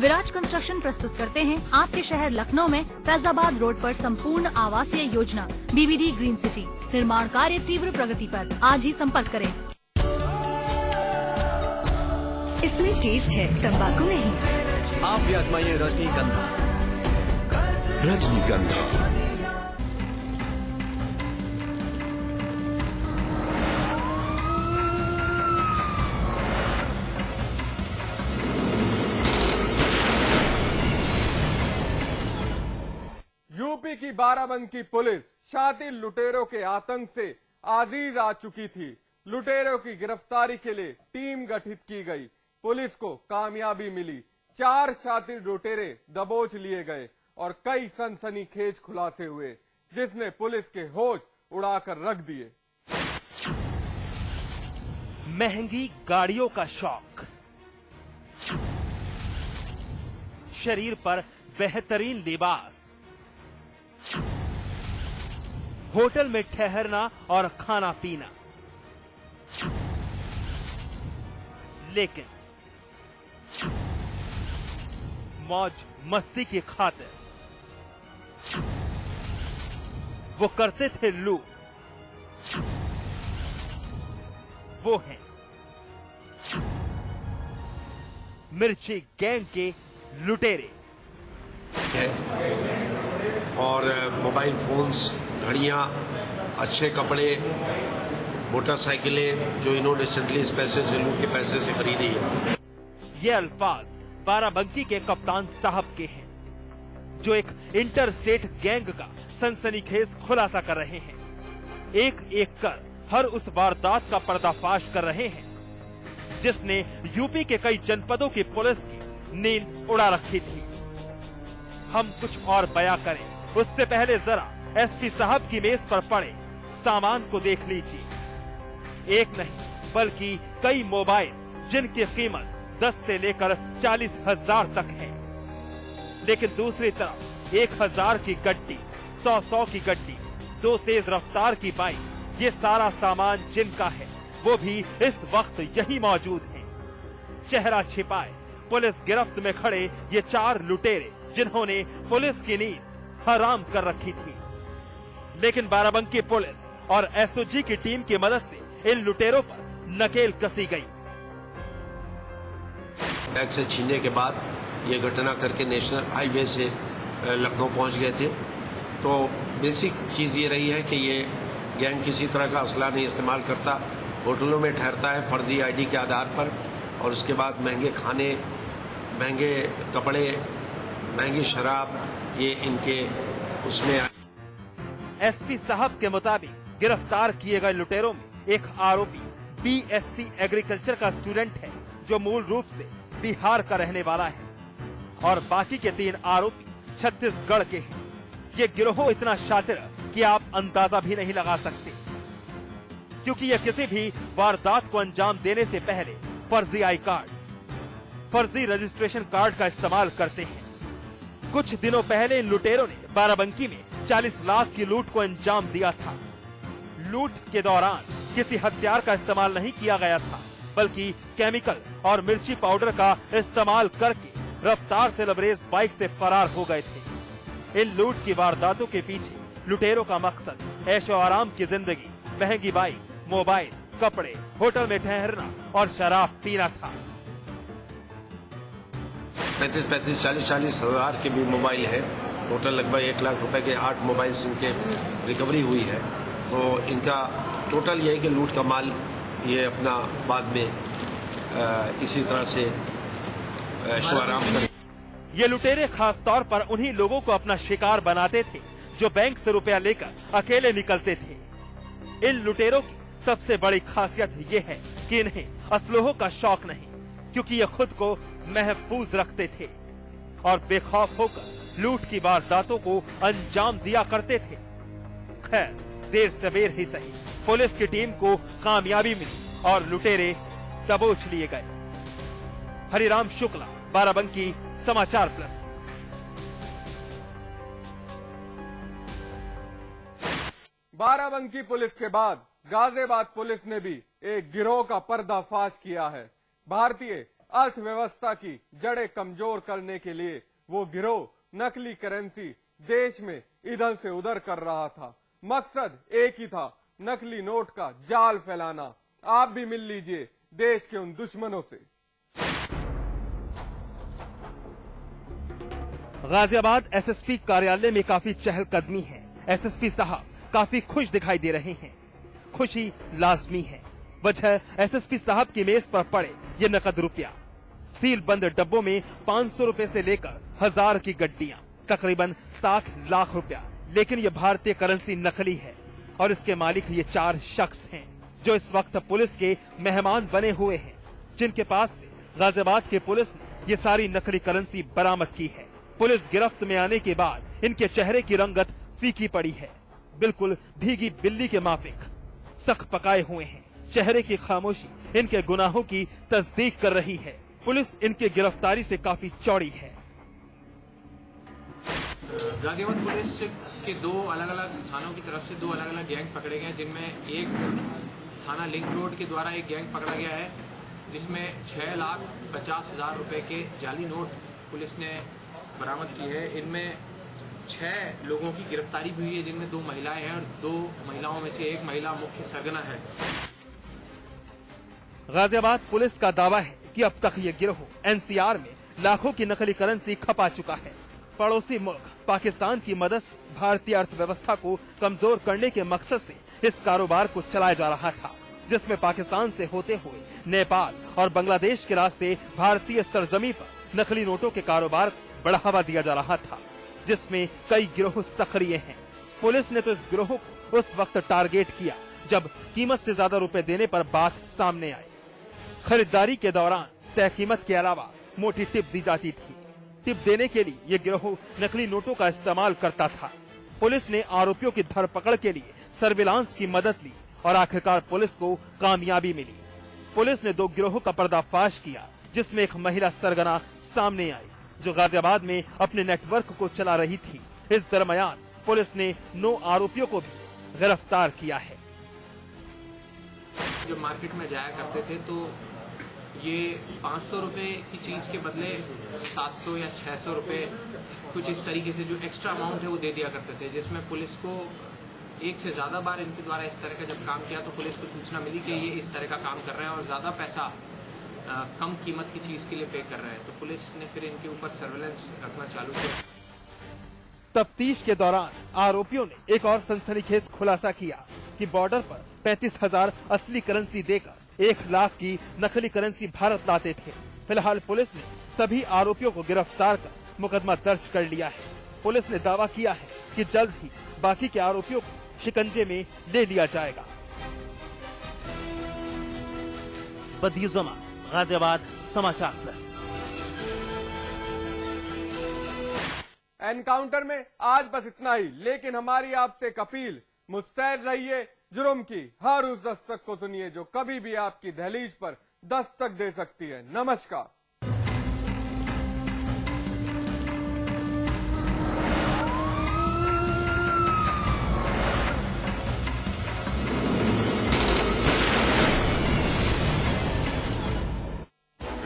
विराज construction प्रस्तुत करते हैं आपके शहर लखनऊ में फैजाबाद रोड पर संपूर्ण आवासीय योजना BBD ग्रीन सिटी। निर्माण कार्य तीव्र प्रगति पर। आज ही संपर्क करें। इसमें टेस्ट है, तंबाकू नहीं। आप भी आजमाइए रजनीगंधा। रजनीगंधा। यूपी की बाराबंकी पुलिस शातिर लुटेरों के आतंक से आजीज आ चुकी थी। लुटेरों की गिरफ्तारी के लिए टीम गठित की गई। पुलिस को कामयाबी मिली। 4 शातिर लुटेरे दबोच लिए गए और कई सनसनीखेज खुलासे हुए, जिसने पुलिस के होश उड़ाकर रख दिए। महंगी गाड़ियों का शौक, शरीर पर बेहतरीन लिबास, होटल में ठहरना और खाना पीना, लेकिन मौज मस्ती की खातिर वो करते थे लूट। वो हैं मिर्ची गैंग के लुटेरे। और मोबाइल फोन्स, घड़ियां, अच्छे कपड़े, मोटरसाइकिलें जो इन्होंने रिसेंटली इस पैसे से लूट के पैसे से खरीदी है। ये अल्फाज बाराबंकी के कप्तान साहब के हैं, जो एक इंटर स्टेट गैंग का सनसनीखेज खुलासा कर रहे हैं। एक एक कर हर उस वारदात का पर्दाफाश कर रहे हैं जिसने यूपी के कई जनपदों की पुलिस की नींद उड़ा रखी थी। हम कुछ और बयां करें उससे पहले जरा एसपी साहब की मेज पर पड़े सामान को देख लीजिए। एक नहीं बल्कि कई मोबाइल जिनकी कीमत 10 से लेकर 40,000 तक है। लेकिन दूसरी तरफ 1,000 की गड्डी, 100 की गड्डी, 2 तेज रफ्तार की बाइक, ये सारा सामान जिनका है वो भी इस वक्त यही मौजूद है। चेहरा छिपाए पुलिस गिरफ्त में खड़े ये 4 लुटेरे जिन्होंने पुलिस की नींद हराम कर रखी थी। लेकिन बाराबंकी पुलिस और एसओजी की टीम की मदद से इन लुटेरों पर नकेल कसी गई। बैग से छीनने के बाद ये घटना करके नेशनल हाईवे से लखनऊ पहुंच गए थे। तो बेसिक चीज ये रही है कि ये गैंग किसी तरह का असला नहीं इस्तेमाल करता, होटलों में ठहरता है फर्जी आईडी के आधार पर, और उसके बाद महंगे खाने, महंगे कपड़े, महंगी शराब ये इनके उसमें। एसपी साहब के मुताबिक गिरफ्तार किए गए लुटेरों में एक आरोपी BSc एग्रीकल्चर का स्टूडेंट है जो मूल रूप से बिहार का रहने वाला है, और बाकी के 3 आरोपी छत्तीसगढ़ के हैं। ये गिरोह इतना शातिर कि आप अंदाजा भी नहीं लगा सकते, क्योंकि ये किसी भी वारदात को अंजाम देने से पहले फर्जी आई कार्ड, फर्जी रजिस्ट्रेशन कार्ड का इस्तेमाल करते हैं। कुछ दिनों पहले इन लुटेरों ने बाराबंकी में 40 लाख की लूट को अंजाम दिया था। लूट के दौरान किसी हथियार का इस्तेमाल नहीं किया गया था, बल्कि केमिकल और मिर्ची पाउडर का इस्तेमाल करके रफ्तार से लबरेज बाइक से फरार हो गए थे। इन लूट की वारदातों के पीछे लुटेरों का मकसद ऐशो आराम की जिंदगी, महंगी बाइक, मोबाइल, कपड़े, होटल में ठहरना और शराब पीना था। 35, 40 हजार के भी मोबाइल है। टोटल लगभग 1 लाख रुपए के 8 मोबाइल इनके रिकवरी हुई है। तो इनका टोटल ये है कि लूट का माल ये अपना बाद में इसी तरह से ऐशो आराम कर। ये लुटेरे खास तौर पर उन्हीं लोगों को अपना शिकार बनाते थे जो बैंक से रुपया लेकर अकेले निकलते थे। इन लुटेरों की सबसे बड़ी खासियत ये है कि इन्हें असलहों का शौक नहीं, क्योंकि ये खुद को महफूज रखते थे और बेखौफ होकर लूट की वारदातों को अंजाम दिया करते थे। खैर, देर सवेर ही सही पुलिस की टीम को कामयाबी मिली और लुटेरे दबोच लिए गए। हरिराम शुक्ला, बाराबंकी, समाचार प्लस। बाराबंकी पुलिस के बाद गाजियाबाद पुलिस ने भी एक गिरोह का पर्दाफाश किया है। भारतीय अर्थव्यवस्था की जड़ें कमजोर करने के लिए वो गिरोह नकली करेंसी देश में इधर से उधर कर रहा था। मकसद एक ही था, नकली नोट का जाल फैलाना। आप भी मिल लीजिए देश के उन दुश्मनों से। गाजियाबाद एसएसपी कार्यालय में काफी चहलकदमी है। एसएसपी साहब काफी खुश दिखाई दे रहे हैं। खुशी लाजमी है, वजह एसएसपी साहब की मेज पर पड़े ये नकद रुपया। सील बंद डब्बों में 500 रुपए से लेकर 1000 की गड्डियां, तकरीबन 60 लाख रुपया। लेकिन ये भारतीय करेंसी नकली है और इसके मालिक ये 4 शख्स हैं जो इस वक्त पुलिस के मेहमान बने हुए हैं, जिनके पास से गाजियाबाद की पुलिस ने ये सारी नकली करेंसी बरामद की है। पुलिस गिरफ्त में आने के बाद इनके चेहरे की रंगत फीकी पड़ी है, बिल्कुल भीगी बिल्ली के माफिक सख्त पकाए हुए हैं। चेहरे की खामोशी इनके गुनाहों की तस्दीक कर रही है। पुलिस इनकी गिरफ्तारी से काफी चौड़ी है। गाजियाबाद पुलिस के 2 अलग अलग थानों की तरफ से 2 अलग अलग गैंग पकड़े गए, जिनमें एक थाना लिंक रोड के द्वारा एक गैंग पकड़ा गया है, जिसमें 6,50,000 रुपए के जाली नोट पुलिस ने बरामद की है। इनमें 6 लोगों की गिरफ्तारी भी हुई है, जिनमें 2 महिलाएं हैं और 2 महिलाओं में से एक महिला मुख्य सरगना है। गाजियाबाद पुलिस का दावा है कि अब तक ये गिरोह एनसीआर में लाखों की नकली करेंसी खपा चुका है। पड़ोसी मुल्क पाकिस्तान की मदद से भारतीय अर्थव्यवस्था को कमजोर करने के मकसद से इस कारोबार को चलाया जा रहा था, जिसमें पाकिस्तान से होते हुए नेपाल और बांग्लादेश के रास्ते भारतीय सरजमी पर नकली नोटों के कारोबार को बढ़ावा दिया जा रहा था, जिसमें कई गिरोह सक्रिय हैं। पुलिस ने तो इस गिरोह को उस वक्त टारगेट किया जब कीमत से ज्यादा रुपए देने पर बात सामने आई। खरीदारी के दौरान तय कीमत के अलावा मोटी टिप दी जाती थी। टिप देने के लिए ये गिरोह नकली नोटों का इस्तेमाल करता था। पुलिस ने आरोपियों की धरपकड़ के लिए सर्विलांस की मदद ली और आखिरकार पुलिस को कामयाबी मिली। पुलिस ने 2 गिरोह का पर्दाफाश किया, जिसमें एक महिला सरगना सामने आई जो गाजियाबाद में अपने नेटवर्क को चला रही थी। इस दरमियान पुलिस ने 9 आरोपियों को भी गिरफ्तार किया है। जब मार्केट में जाया करते थे तो ये 500 रुपए की चीज के बदले 700 या 600 रुपए कुछ इस तरीके से जो एक्स्ट्रा अमाउंट है वो दे दिया करते थे, जिसमें पुलिस को एक से ज्यादा बार इनके द्वारा इस तरह का जब काम किया तो पुलिस को सूचना मिली कि ये इस तरह का काम कर रहे हैं और ज्यादा पैसा कम कीमत की चीज के लिए पे कर रहे हैं। तो पुलिस ने फिर इनके ऊपर सर्वेलेंस रखना चालू किया। तफ्तीश के दौरान आरोपियों ने एक और सनसनीखेज खुलासा किया कि बॉर्डर पर 35,000 असली करेंसी देकर 1 लाख की नकली करेंसी भारत लाते थे। फिलहाल पुलिस ने सभी आरोपियों को गिरफ्तार कर मुकदमा दर्ज कर लिया है। पुलिस ने दावा किया है कि जल्द ही बाकी के आरोपियों को शिकंजे में ले लिया जाएगा। बदियुज़्ज़मा, गाजियाबाद समाचार प्लस। एनकाउंटर में आज बस इतना ही, लेकिन हमारी आपसे एक अपील, मुस्तैद रहिए। जुर्म की हर उस दस्तक को सुनिए जो कभी भी आपकी दहलीज पर दस्तक दे सकती है। नमस्कार।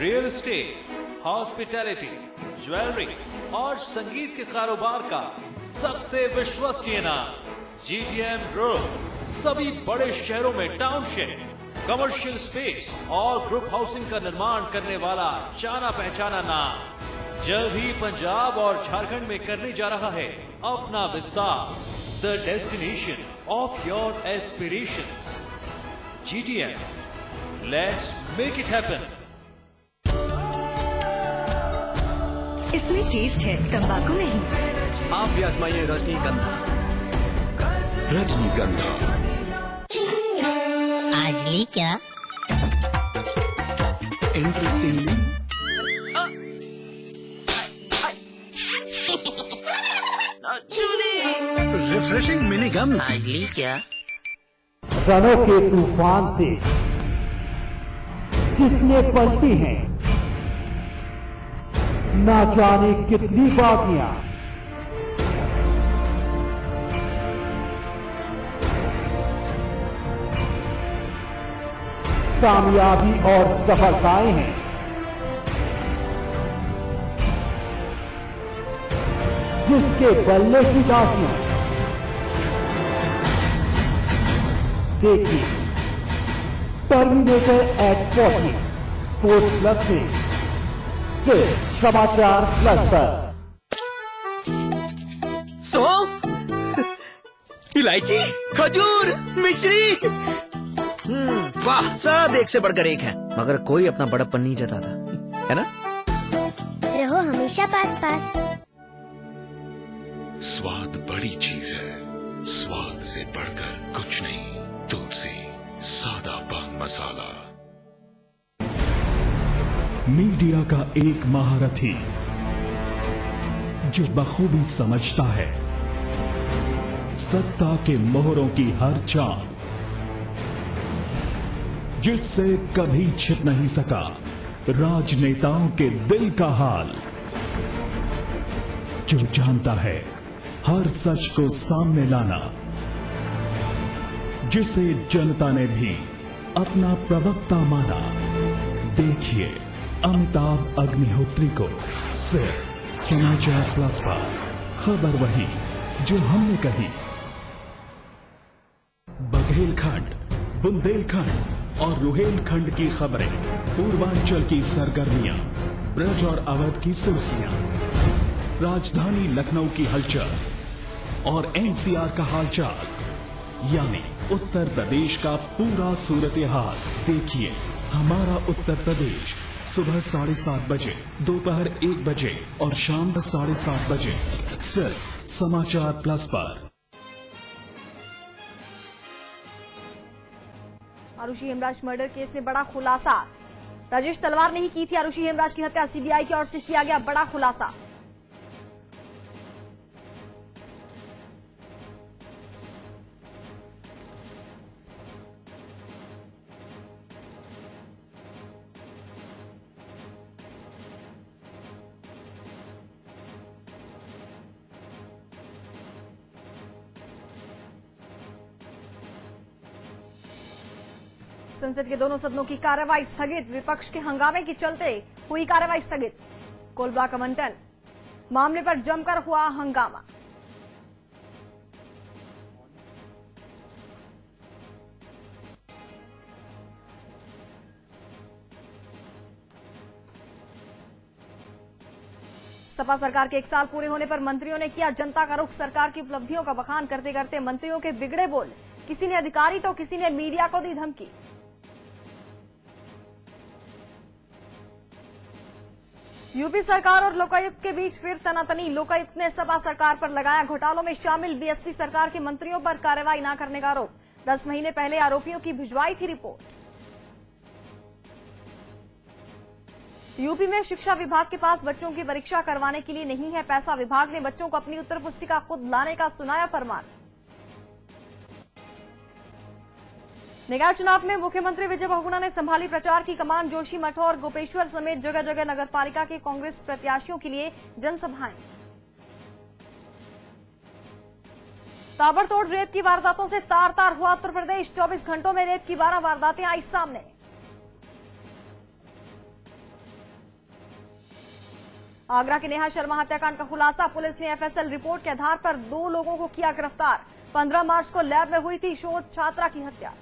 रियल एस्टेट, हॉस्पिटैलिटी, ज्वेलरी और संगीत के कारोबार का सबसे विश्वसनीय नाम GTM ग्रुप। सभी बड़े शहरों में टाउनशिप, कमर्शियल स्पेस और ग्रुप हाउसिंग का निर्माण करने वाला जाना पहचाना नाम। जल्द ही पंजाब और झारखंड में करने जा रहा है अपना विस्तार। The destination of your aspirations, GTM, let's make it happen. इसमें टेस्ट है, तंबाकू नहीं। आप भी आजमाइए रजनीगंधा। रजनीगंधा आज ली क्या? इंटरेस्टिंगली रिफ्रेशिंग मिनी गम। आज ली क्या? रणों के तूफान से जिसने पलटी हैं ना जाने कितनी बाजियां, कामयाबी और सफलताएं हैं जिसके बल्ले की दासियां। देखिए टर्मिनेटर एट 40 स्पोर्ट्स प्लस से सिर्फ समाचार प्लस पर। इलायची, खजूर, मिश्री, वाह, सब एक से बढ़कर एक है। मगर कोई अपना बड़प्पन नहीं जताता, है ना? रहो हमेशा पास पास। स्वाद बड़ी चीज है, स्वाद से बढ़कर कुछ नहीं। दूध से सादा पान मसाला। मीडिया का एक महारथी जो बखूबी समझता है सत्ता के मोहरों की हर चाल, जिससे कभी छिप नहीं सका राजनेताओं के दिल का हाल, जो जानता है हर सच को सामने लाना, जिसे जनता ने भी अपना प्रवक्ता माना। देखिए अमिताभ अग्निहोत्री को सिर्फ समाचार प्लस पर। खबर वही जो हमने कही। बघेलखंड, बुंदेलखंड और रुहेलखंड की खबरें, पूर्वांचल की सरगर्मियां, ब्रज और अवध की सुर्खियां, राजधानी लखनऊ की हलचल और एनसीआर का हालचाल, यानी उत्तर प्रदेश का पूरा सूरत हाल। देखिए हमारा उत्तर प्रदेश सुबह 7:30 बजे, दोपहर 1 बजे और शाम 7:30 बजे, सिर्फ समाचार प्लस पर। आरुषि हेमराज मर्डर केस में बड़ा खुलासा। राजेश तलवार ने ही की थी आरुषि हेमराज की हत्या। सीबीआई की ओर से किया गया बड़ा खुलासा। संसद के दोनों सदनों की कार्रवाई स्थगित। विपक्ष के हंगामे के चलते हुई कार्रवाई स्थगित। कोल ब्लॉक आवंटन मामले पर जमकर हुआ हंगामा। सपा सरकार के 1 साल पूरे होने पर मंत्रियों ने किया जनता का रुख। सरकार की उपलब्धियों का बखान करते करते मंत्रियों के बिगड़े बोल। किसी ने अधिकारी तो किसी ने मीडिया को दी धमकी। यूपी सरकार और लोकायुक्त के बीच फिर तनातनी। लोकायुक्त ने सपा सरकार पर लगाया घोटालों में शामिल बीएसपी सरकार के मंत्रियों पर कार्रवाई न करने का आरोप। 10 महीने पहले आरोपियों की भिजवाई थी रिपोर्ट। यूपी में शिक्षा विभाग के पास बच्चों की परीक्षा करवाने के लिए नहीं है पैसा। विभाग ने बच्चों को अपनी उत्तर पुस्तिका खुद लाने का सुनाया फरमान। निकाय चुनाव में मुख्यमंत्री विजय बहुगुणा ने संभाली प्रचार की कमान। जोशीमठ और गोपेश्वर समेत जगह जगह नगरपालिका के कांग्रेस प्रत्याशियों के लिए जनसभाएं। ताबड़तोड़ रेप की वारदातों से तार तार हुआ उत्तर प्रदेश। 24 घंटों में रेप की 12 वारदातें आई सामने। आगरा के नेहा शर्मा हत्याकांड का खुलासा। पुलिस ने एफएसएल रिपोर्ट के आधार पर 2 लोगों को किया गिरफ्तार। 15 मार्च को लैब में हुई थी शोध छात्रा की हत्या।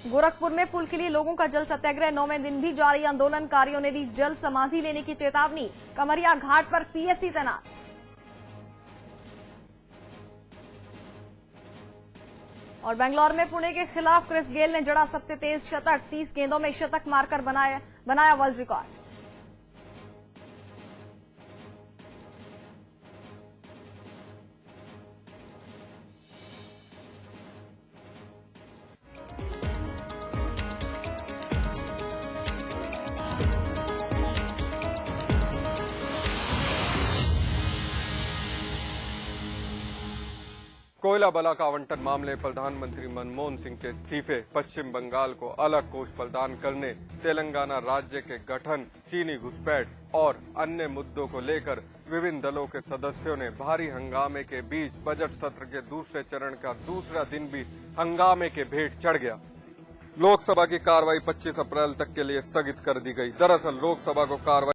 गोरखपुर में पुल के लिए लोगों का जल सत्याग्रह। 9वें दिन भी जारी। आंदोलनकारियों ने दी जल समाधि लेने की चेतावनी। कमरिया घाट पर पीएससी तैनात। और बेंगलुरु में पुणे के खिलाफ क्रिस गेल ने जड़ा सबसे तेज शतक। 30 गेंदों में शतक मारकर बनाया वर्ल्ड रिकॉर्ड। कोयला बलाक आवंटन मामले प्रधानमंत्री मनमोहन सिंह के इस्तीफे, पश्चिम बंगाल को अलग कोष प्रदान करने, तेलंगाना राज्य के गठन, चीनी घुसपैठ और अन्य मुद्दों को लेकर विभिन्न दलों के सदस्यों ने भारी हंगामे के बीच बजट सत्र के दूसरे चरण का दूसरा दिन भी हंगामे के भेंट चढ़ गया। लोकसभा की कार्रवाई 25 अप्रैल तक के लिए स्थगित कर दी गई। दरअसल लोकसभा को कार्रवाई